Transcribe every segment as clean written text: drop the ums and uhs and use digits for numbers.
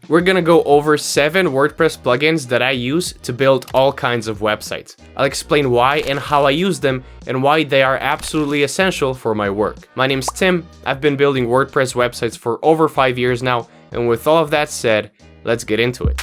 We're gonna go over 7 WordPress plugins that I use to build all kinds of websites. I'll explain why and how I use them and why they are absolutely essential for my work. My name's Tim, I've been building WordPress websites for over 5 years now, and with all of that said, let's get into it.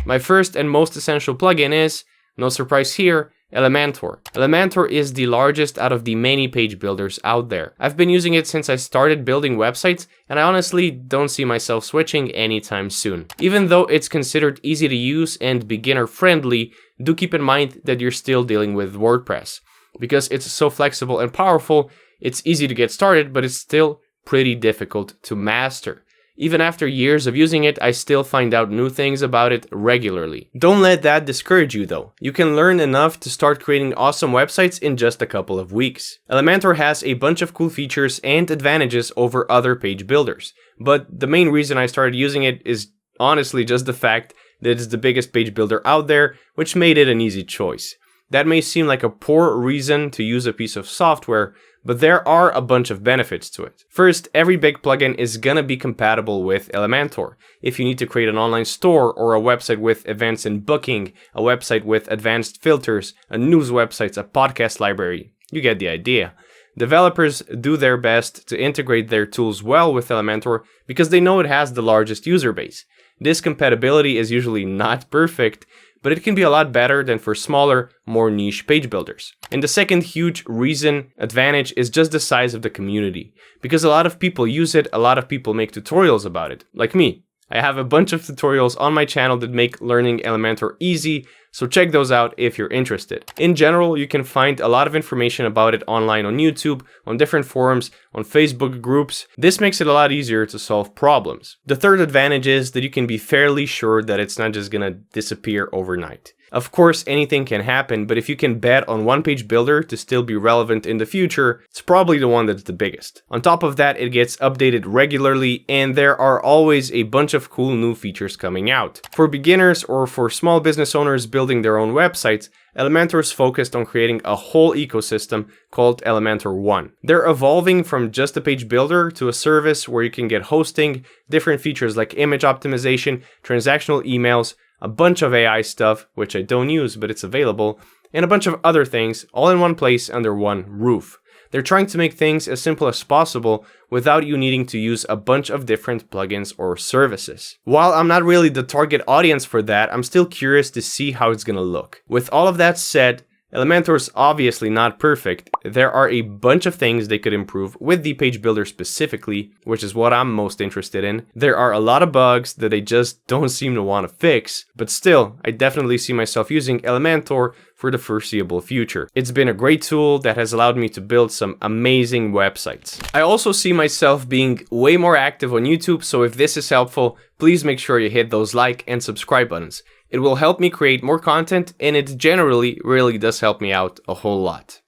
My first and most essential plugin is, no surprise here, Elementor. Elementor is the largest out of the many page builders out there. I've been using it since I started building websites, and I honestly don't see myself switching anytime soon. Even though it's considered easy to use and beginner friendly, do keep in mind that you're still dealing with WordPress. Because it's so flexible and powerful, it's easy to get started, but it's still pretty difficult to master. Even after years of using it, I still find out new things about it regularly. Don't let that discourage you though. You can learn enough to start creating awesome websites in just a couple of weeks. Elementor has a bunch of cool features and advantages over other page builders. But the main reason I started using it is honestly just the fact that it's the biggest page builder out there, which made it an easy choice. That may seem like a poor reason to use a piece of software, but there are a bunch of benefits to it. First, every big plugin is gonna be compatible with Elementor. If you need to create an online store or a website with events and booking, a website with advanced filters, a news website, a podcast library, you get the idea. Developers do their best to integrate their tools well with Elementor because they know it has the largest user base. This compatibility is usually not perfect, but it can be a lot better than for smaller, more niche page builders. And the second huge advantage is just the size of the community. Because a lot of people use it, a lot of people make tutorials about it, like me. I have a bunch of tutorials on my channel that make learning Elementor easy, so check those out if you're interested. In general, you can find a lot of information about it online on YouTube, on different forums, on Facebook groups. This makes it a lot easier to solve problems. The third advantage is that you can be fairly sure that it's not just gonna disappear overnight. Of course, anything can happen, but if you can bet on one page builder to still be relevant in the future, it's probably the one that's the biggest. On top of that, it gets updated regularly, and there are always a bunch of cool new features coming out. For beginners or for small business owners building their own websites, Elementor is focused on creating a whole ecosystem called Elementor One. They're evolving from just a page builder to a service where you can get hosting, different features like image optimization, transactional emails, a bunch of AI stuff, which I don't use, but it's available, and a bunch of other things, all in one place under one roof. They're trying to make things as simple as possible without you needing to use a bunch of different plugins or services. While I'm not really the target audience for that, I'm still curious to see how it's gonna look. With all of that said, Elementor is obviously not perfect. There are a bunch of things they could improve with the page builder specifically, which is what I'm most interested in. There are a lot of bugs that they just don't seem to want to fix, but still, I definitely see myself using Elementor for the foreseeable future. It's been a great tool that has allowed me to build some amazing websites. I also see myself being way more active on YouTube, so if this is helpful, please make sure you hit those like and subscribe buttons. It will help me create more content, and it generally really does help me out a whole lot.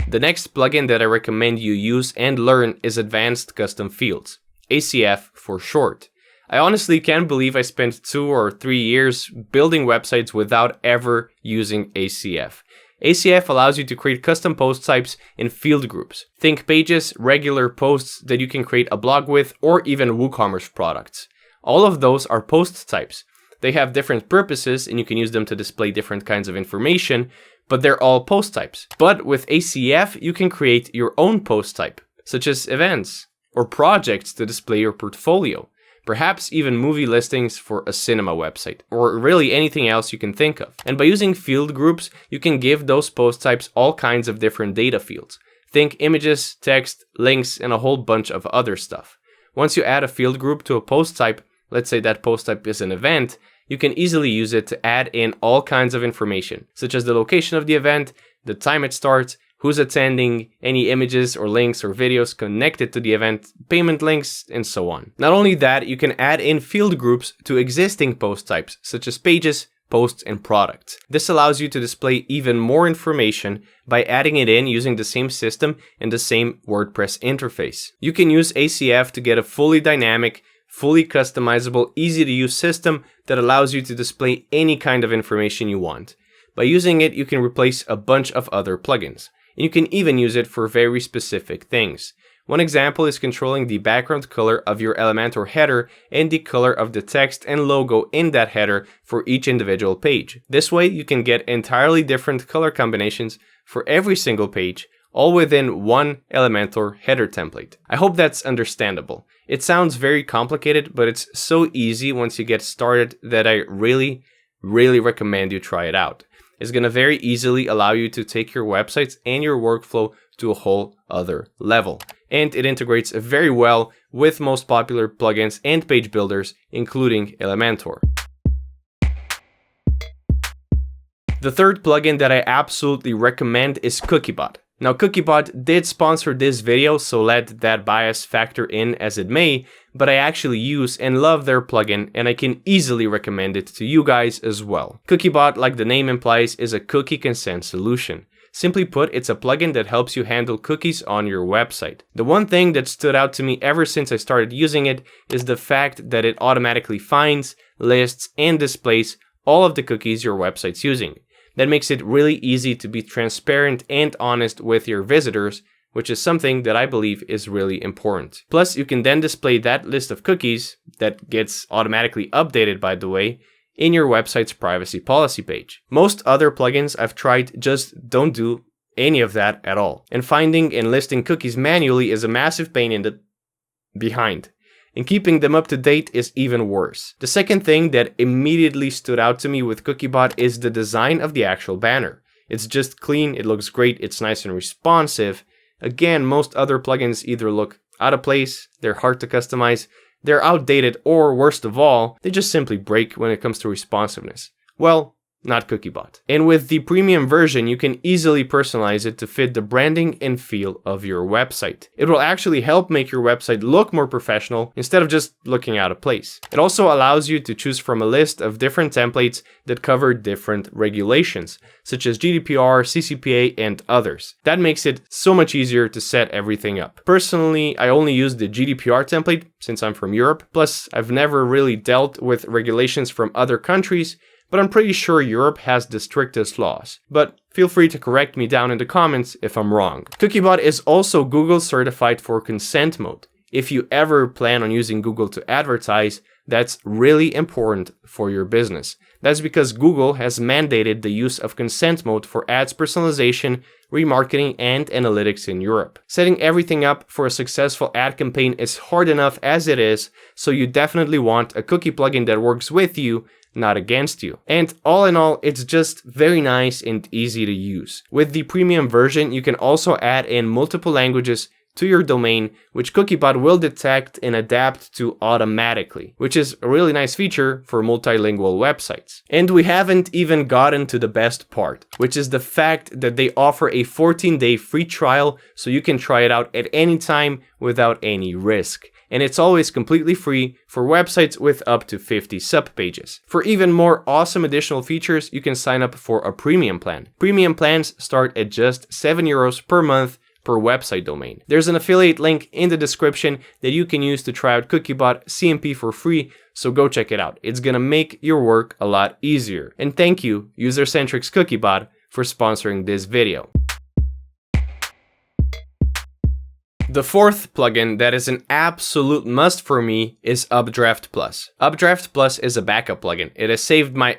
The next plugin that I recommend you use and learn is Advanced Custom Fields, ACF for short. I honestly can't believe I spent 2 or 3 years building websites without ever using ACF. ACF allows you to create custom post types in field groups. Think pages, regular posts that you can create a blog with, or even WooCommerce products. All of those are post types. They have different purposes and you can use them to display different kinds of information, but they're all post types. But with ACF, you can create your own post type, such as events or projects to display your portfolio. Perhaps even movie listings for a cinema website, or really anything else you can think of. And by using field groups, you can give those post types all kinds of different data fields. Think images, text, links, and a whole bunch of other stuff. Once you add a field group to a post type, let's say that post type is an event, you can easily use it to add in all kinds of information, such as the location of the event, the time it starts, who's attending, any images or links or videos connected to the event, payment links, and so on. Not only that, you can add in field groups to existing post types, such as pages, posts, and products. This allows you to display even more information by adding it in using the same system and the same WordPress interface. You can use ACF to get a fully dynamic, fully customizable, easy to use system that allows you to display any kind of information you want. By using it, you can replace a bunch of other plugins. And you can even use it for very specific things. One example is controlling the background color of your Elementor header and the color of the text and logo in that header for each individual page. This way you can get entirely different color combinations for every single page, all within one Elementor header template. I hope that's understandable. It sounds very complicated, but it's so easy once you get started that I really recommend you try it out. It's going to very easily allow you to take your websites and your workflow to a whole other level. And it integrates very well with most popular plugins and page builders, including Elementor. The third plugin that I absolutely recommend is Cookiebot. Now, Cookiebot did sponsor this video, so let that bias factor in as it may, but I actually use and love their plugin, and I can easily recommend it to you guys as well. Cookiebot, like the name implies, is a cookie consent solution. Simply put, it's a plugin that helps you handle cookies on your website. The one thing that stood out to me ever since I started using it is the fact that it automatically finds, lists, and displays all of the cookies your website's using. That makes it really easy to be transparent and honest with your visitors, which is something that I believe is really important. Plus, you can then display that list of cookies, that gets automatically updated by the way, in your website's privacy policy page. Most other plugins I've tried just don't do any of that at all. And finding and listing cookies manually is a massive pain in the behind. And keeping them up to date is even worse. The second thing that immediately stood out to me with Cookiebot is the design of the actual banner. It's just clean, it looks great, it's nice and responsive. Again, most other plugins either look out of place, they're hard to customize, they're outdated, or worst of all, they just simply break when it comes to responsiveness. Well, not Cookiebot. And with the premium version, you can easily personalize it to fit the branding and feel of your website. It will actually help make your website look more professional instead of just looking out of place. It also allows you to choose from a list of different templates that cover different regulations, such as GDPR, CCPA, and others. That makes it so much easier to set everything up. Personally, I only use the GDPR template since I'm from Europe, plus I've never really dealt with regulations from other countries, but I'm pretty sure Europe has the strictest laws. But feel free to correct me down in the comments if I'm wrong. Cookiebot is also Google certified for consent mode. If you ever plan on using Google to advertise, that's really important for your business. That's because Google has mandated the use of consent mode for ads personalization, remarketing, and analytics in Europe. Setting everything up for a successful ad campaign is hard enough as it is, so you definitely want a cookie plugin that works with you, not against you. And all in all, it's just very nice and easy to use. With the premium version, you can also add in multiple languages to your domain, which Cookiebot will detect and adapt to automatically, which is a really nice feature for multilingual websites. And we haven't even gotten to the best part, which is the fact that they offer a 14-day free trial, so you can try it out at any time without any risk. And it's always completely free for websites with up to 50 subpages. For even more awesome additional features, you can sign up for a premium plan. Premium plans start at just €7 per month per website domain. There's an affiliate link in the description that you can use to try out Cookiebot CMP for free, so go check it out. It's gonna make your work a lot easier. And thank you, User-Centric's Cookiebot, for sponsoring this video. The fourth plugin that is an absolute must for me is Updraft Plus. Updraft Plus is a backup plugin. It has saved my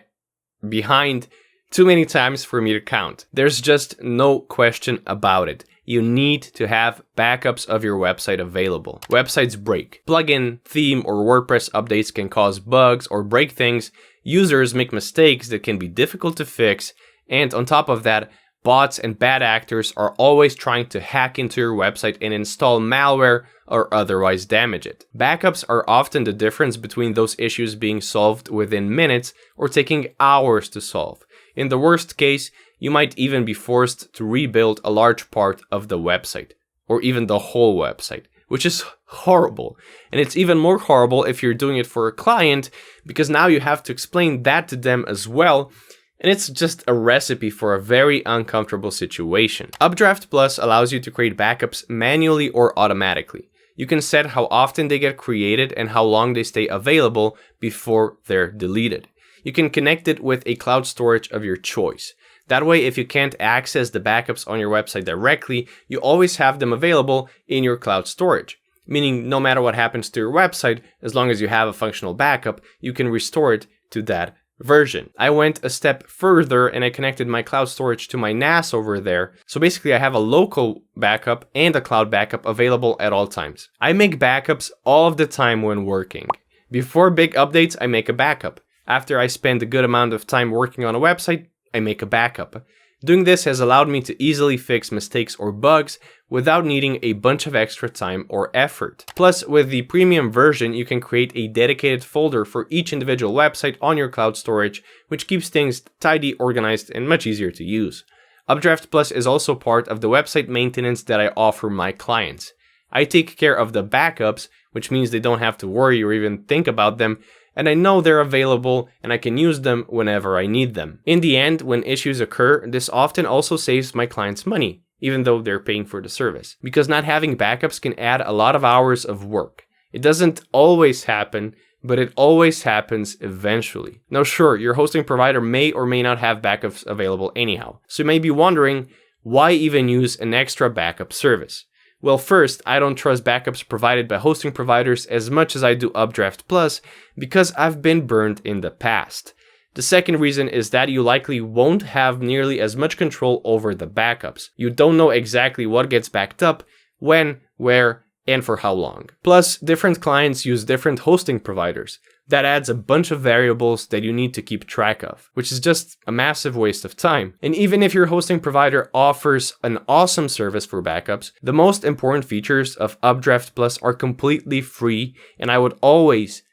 behind too many times for me to count. There's just no question about it. You need to have backups of your website available. Websites break. Plugin, theme, or WordPress updates can cause bugs or break things. Users make mistakes that can be difficult to fix. And on top of that, bots and bad actors are always trying to hack into your website and install malware or otherwise damage it. Backups are often the difference between those issues being solved within minutes or taking hours to solve. In the worst case, you might even be forced to rebuild a large part of the website, or even the whole website, which is horrible. And it's even more horrible if you're doing it for a client, because now you have to explain that to them as well. And it's just a recipe for a very uncomfortable situation. Updraft Plus allows you to create backups manually or automatically. You can set how often they get created and how long they stay available before they're deleted. You can connect it with a cloud storage of your choice. That way, if you can't access the backups on your website directly, you always have them available in your cloud storage. Meaning no matter what happens to your website, as long as you have a functional backup, you can restore it to that version. I went a step further and I connected my cloud storage to my NAS over there. So basically I have a local backup and a cloud backup available at all times. I make backups all of the time when working. Before big updates, I make a backup. After I spend a good amount of time working on a website, I make a backup. Doing this has allowed me to easily fix mistakes or bugs without needing a bunch of extra time or effort. Plus, with the premium version, you can create a dedicated folder for each individual website on your cloud storage, which keeps things tidy, organized, and much easier to use. Updraft Plus is also part of the website maintenance that I offer my clients. I take care of the backups, which means they don't have to worry or even think about them, and I know they're available and I can use them whenever I need them. In the end, when issues occur, this often also saves my clients money, even though they're paying for the service. Because not having backups can add a lot of hours of work. It doesn't always happen, but it always happens eventually. Now sure, your hosting provider may or may not have backups available anyhow. So you may be wondering, why even use an extra backup service? Well, first, I don't trust backups provided by hosting providers as much as I do Updraft Plus because I've been burned in the past. The second reason is that you likely won't have nearly as much control over the backups. You don't know exactly what gets backed up, when, where, and for how long. Plus, different clients use different hosting providers. That adds a bunch of variables that you need to keep track of, which is just a massive waste of time. And even if your hosting provider offers an awesome service for backups, the most important features of Updraft Plus are completely free, and I would always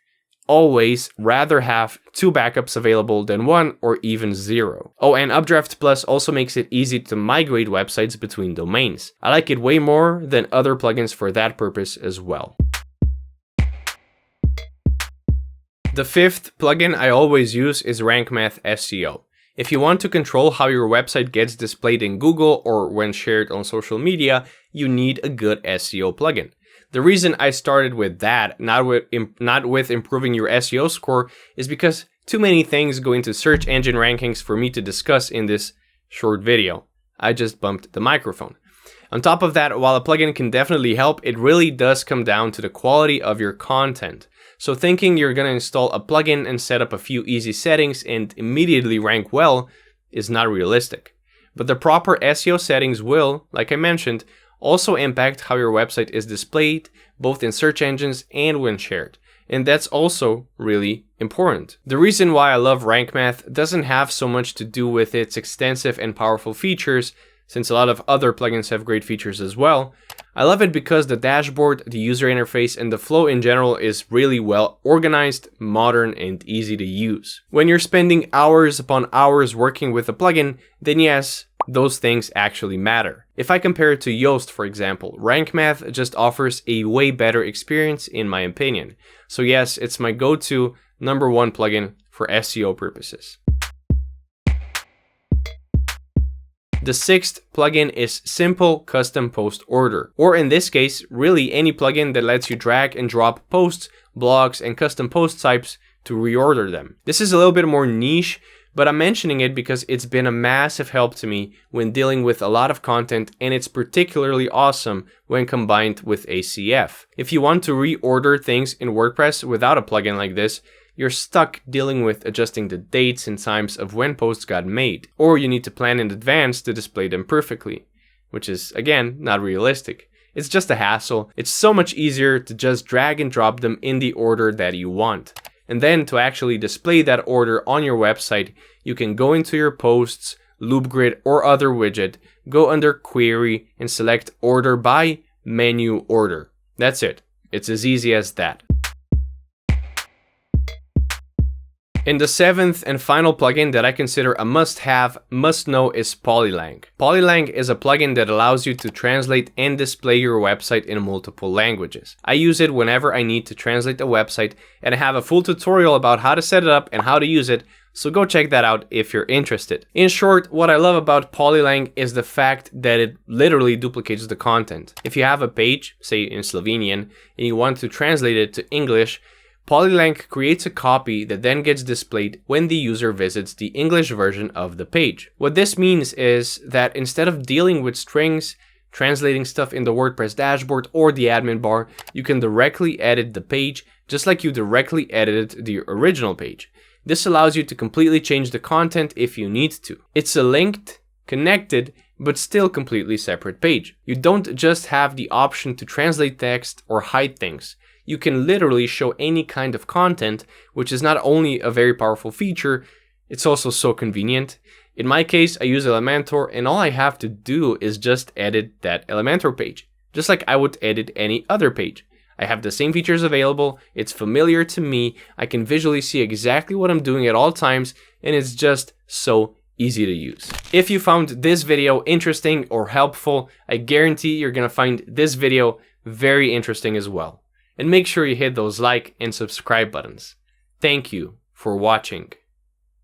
rather have 2 backups available than 1 or even 0. Oh, and Updraft Plus also makes it easy to migrate websites between domains. I like it way more than other plugins for that purpose as well. The fifth plugin I always use is Rank Math SEO. If you want to control how your website gets displayed in Google or when shared on social media, you need a good SEO plugin. The reason I started with that, not with improving your SEO score, is because too many things go into search engine rankings for me to discuss in this short video. I just bumped the microphone. On top of that, while a plugin can definitely help, it really does come down to the quality of your content. So thinking you're going to install a plugin and set up a few easy settings and immediately rank well is not realistic. But the proper SEO settings will, like I mentioned, also impact how your website is displayed, both in search engines and when shared. And that's also really important. The reason why I love Rank Math doesn't have so much to do with its extensive and powerful features, since a lot of other plugins have great features as well. I love it because the dashboard, the user interface, and the flow in general is really well organized, modern, and easy to use. When you're spending hours upon hours working with a plugin, then yes, those things actually matter. If I compare it to Yoast, for example, Rank Math just offers a way better experience in my opinion. So yes, it's my go-to #1 plugin for SEO purposes. The sixth plugin is Simple Custom Post Order, or in this case, really any plugin that lets you drag and drop posts, blogs, and custom post types to reorder them. This is a little bit more niche, but I'm mentioning it because it's been a massive help to me when dealing with a lot of content, and it's particularly awesome when combined with ACF. If you want to reorder things in WordPress without a plugin like this, you're stuck dealing with adjusting the dates and times of when posts got made, or you need to plan in advance to display them perfectly, which is, again, not realistic. It's just a hassle. It's so much easier to just drag and drop them in the order that you want. And then to actually display that order on your website, you can go into your posts, loop grid, or other widget, go under query, and select order by menu order. That's it. It's as easy as that. And the seventh and final plugin that I consider a must-have, must-know is Polylang. Polylang is a plugin that allows you to translate and display your website in multiple languages. I use it whenever I need to translate a website, and I have a full tutorial about how to set it up and how to use it, so go check that out if you're interested. In short, what I love about Polylang is the fact that it literally duplicates the content. If you have a page, say in Slovenian, and you want to translate it to English, Polylang creates a copy that then gets displayed when the user visits the English version of the page. What this means is that instead of dealing with strings, translating stuff in the WordPress dashboard or the admin bar, you can directly edit the page just like you directly edited the original page. This allows you to completely change the content if you need to. It's a linked, connected, but still completely separate page. You don't just have the option to translate text or hide things. You can literally show any kind of content, which is not only a very powerful feature, it's also so convenient. In my case, I use Elementor, and all I have to do is just edit that Elementor page, just like I would edit any other page. I have the same features available, it's familiar to me, I can visually see exactly what I'm doing at all times, and it's just so easy to use. If you found this video interesting or helpful, I guarantee you're gonna find this video very interesting as well. And make sure you hit those like and subscribe buttons. Thank you for watching.